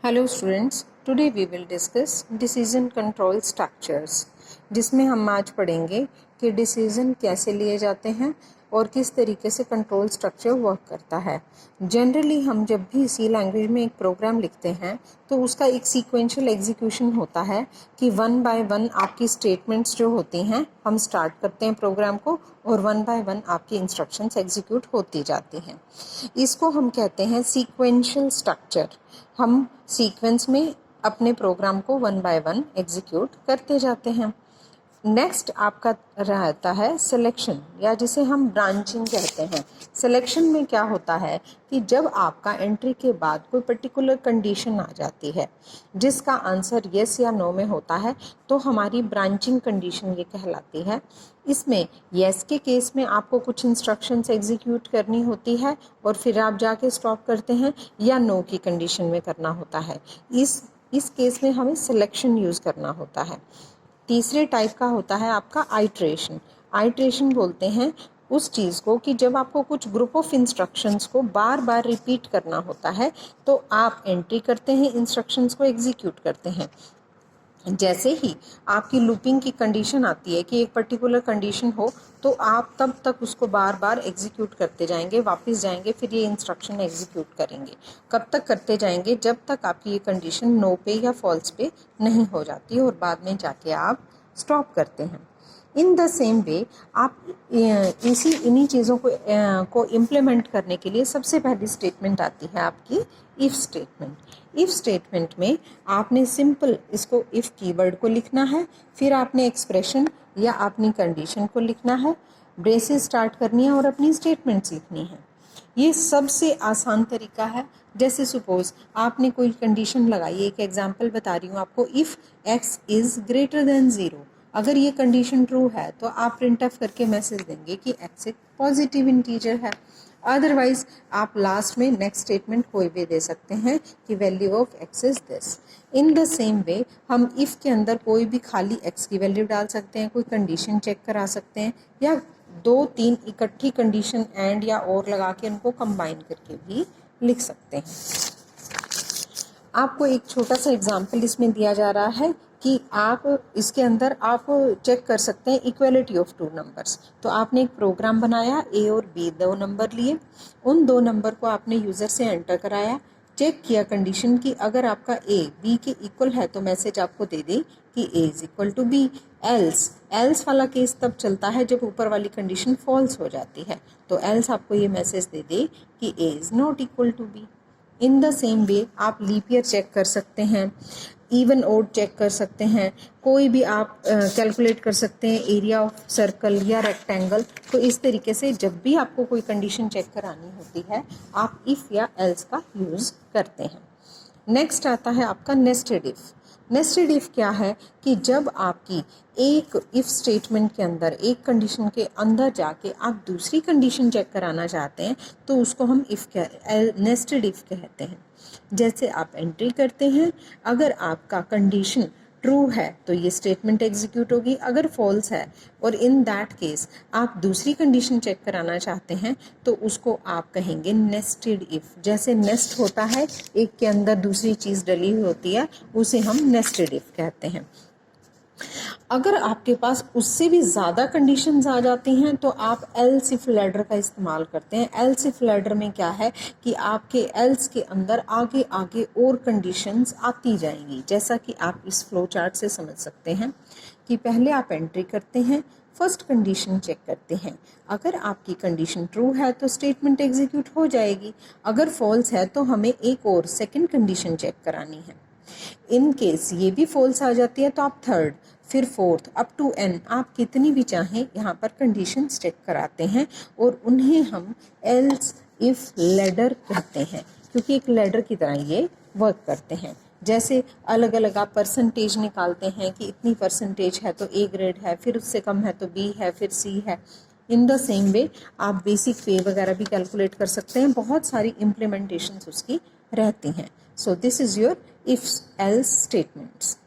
Hello students, today we will discuss decision control structures, जिसमें हम आज पढ़ेंगे कि डिसीजन कैसे लिए जाते हैं और किस तरीके से कंट्रोल स्ट्रक्चर वर्क करता है। जनरली हम जब भी सी लैंग्वेज में एक प्रोग्राम लिखते हैं तो उसका एक सीक्वेंशियल एग्जीक्यूशन होता है कि वन बाय वन आपकी स्टेटमेंट्स जो होती हैं, हम स्टार्ट करते हैं प्रोग्राम को और वन बाय वन आपकी इंस्ट्रक्शंस एग्जीक्यूट होती जाती हैं। इसको हम कहते हैं सीक्वेंशियल स्ट्रक्चर। हम सीक्वेंस में अपने प्रोग्राम को वन बाय वन एग्जीक्यूट करते जाते हैं। नेक्स्ट आपका रहता है सिलेक्शन, या जिसे हम ब्रांचिंग कहते हैं। सिलेक्शन में क्या होता है कि जब आपका एंट्री के बाद कोई पर्टिकुलर कंडीशन आ जाती है जिसका आंसर येस या नो में होता है, तो हमारी ब्रांचिंग कंडीशन ये कहलाती है। इसमें येस के केस में आपको कुछ इंस्ट्रक्शंस एग्जीक्यूट करनी होती है और फिर आप जाके स्टॉप करते हैं, या नो की कंडीशन में करना होता है। इस केस में हमें सिलेक्शन यूज़ करना होता है। तीसरे टाइप का होता है आपका आइट्रेशन। आइट्रेशन बोलते हैं उस चीज़ को कि जब आपको कुछ ग्रुप ऑफ इंस्ट्रक्शंस को बार बार रिपीट करना होता है तो आप एंट्री करते हैं, इंस्ट्रक्शंस को एग्जीक्यूट करते हैं। जैसे ही आपकी लूपिंग की कंडीशन आती है कि एक पर्टिकुलर कंडीशन हो, तो आप तब तक उसको बार बार एग्जीक्यूट करते जाएंगे, वापस जाएंगे, फिर ये इंस्ट्रक्शन एग्जीक्यूट करेंगे। कब तक करते जाएंगे? जब तक आपकी ये कंडीशन नो पे या फॉल्स पे नहीं हो जाती और बाद में जाके आप स्टॉप करते हैं। इन द सेम वे आप इन्हीं चीज़ों को इम्प्लीमेंट करने के लिए सबसे पहली स्टेटमेंट आती है आपकी इफ़ स्टेटमेंट। इफ़ स्टेटमेंट में आपने सिंपल इसको इफ़ कीवर्ड को लिखना है, फिर आपने एक्सप्रेशन या अपनी कंडीशन को लिखना है, ब्रेसेस स्टार्ट करनी है और अपनी स्टेटमेंट्स लिखनी है। ये सबसे आसान तरीका है। जैसे सपोज आपने कोई कंडीशन लगाई, एक एग्जांपल बता रही हूँ आपको, if x is greater than 0। अगर ये कंडीशन ट्रू है तो आप प्रिंट ऑफ करके मैसेज देंगे कि x एक पॉजिटिव इंटीजर है। अदरवाइज आप लास्ट में नेक्स्ट स्टेटमेंट कोई भी दे सकते हैं कि value of x is this. In the same वे हम इफ़ के अंदर कोई भी खाली x की वैल्यू डाल सकते हैं, कोई कंडीशन चेक करा सकते हैं, या 2-3 इकट्ठी कंडीशन एंड या और लगा के उनको कंबाइन करके भी लिख सकते हैं। आपको एक छोटा सा एग्जाम्पल इसमें दिया जा रहा है कि आप इसके अंदर आप चेक कर सकते हैं इक्वलिटी ऑफ टू नंबर्स। तो आपने एक प्रोग्राम बनाया, ए और बी 2 नंबर लिए, उन 2 नंबर को आपने यूज़र से एंटर कराया, चेक किया कंडीशन की अगर आपका ए बी के इक्वल है तो मैसेज आपको दे दे कि A is equal to B. Else वाला केस तब चलता है जब ऊपर वाली कंडीशन फॉल्स हो जाती है, तो एल्स आपको ये मैसेज दे दे कि A is not equal to B. In the same way आप लीप ईयर चेक कर सकते हैं, इवन ओड चेक कर सकते हैं, कोई भी आप कैलकुलेट कर सकते हैं, एरिया ऑफ सर्कल या रेक्टेंगल। तो इस तरीके से जब भी आपको कोई कंडीशन चेक करानी होती है आप इफ़ या एल्स का यूज़ करते हैं। नेक्स्ट आता है आपका नेस्टेड इफ़। नेस्टेड इफ़ क्या है कि जब आपकी एक इफ़ स्टेटमेंट के अंदर, एक कंडीशन के अंदर जाके आप दूसरी कंडीशन चेक कराना चाहते हैं तो उसको हम नेस्टेड इफ़ कहते हैं। जैसे आप एंट्री करते हैं, अगर आपका कंडीशन ट्रू है तो ये स्टेटमेंट एग्जीक्यूट होगी, अगर फॉल्स है और इन दैट केस आप दूसरी कंडीशन चेक कराना चाहते हैं तो उसको आप कहेंगे नेस्टेड इफ़। जैसे नेस्ट होता है, एक के अंदर दूसरी चीज़ डली हुई होती है, उसे हम नेस्टेड इफ़ कहते हैं। अगर आपके पास उससे भी ज़्यादा कंडीशंस आ जाती हैं तो आप एल्स इफ लैडर का इस्तेमाल करते हैं। एल्स इफ लैडर में क्या है कि आपके एल्स के अंदर आगे आगे और कंडीशंस आती जाएंगी, जैसा कि आप इस फ्लो चार्ट से समझ सकते हैं कि पहले आप एंट्री करते हैं, फर्स्ट कंडीशन चेक करते हैं, अगर आपकी कंडीशन ट्रू है तो स्टेटमेंट एग्जीक्यूट हो जाएगी, अगर फॉल्स है तो हमें एक और सेकेंड कंडीशन चेक करानी है। इन केस ये भी फॉल्स आ जाती है तो आप थर्ड, फिर फोर्थ, अप टू एन, आप कितनी भी चाहें यहाँ पर कंडीशन चेक कराते हैं और उन्हें हम एल्स इफ लैडर कहते हैं, क्योंकि एक लैडर की तरह ये वर्क करते हैं। जैसे अलग अलग आप परसेंटेज निकालते हैं कि इतनी परसेंटेज है तो ए ग्रेड है, फिर उससे कम है तो बी है, फिर सी है। इन द सेम वे आप बेसिक पे वगैरह भी कैलकुलेट कर सकते हैं, बहुत सारी इम्प्लीमेंटेशंस उसकी रहती हैं। So this is your if else statements.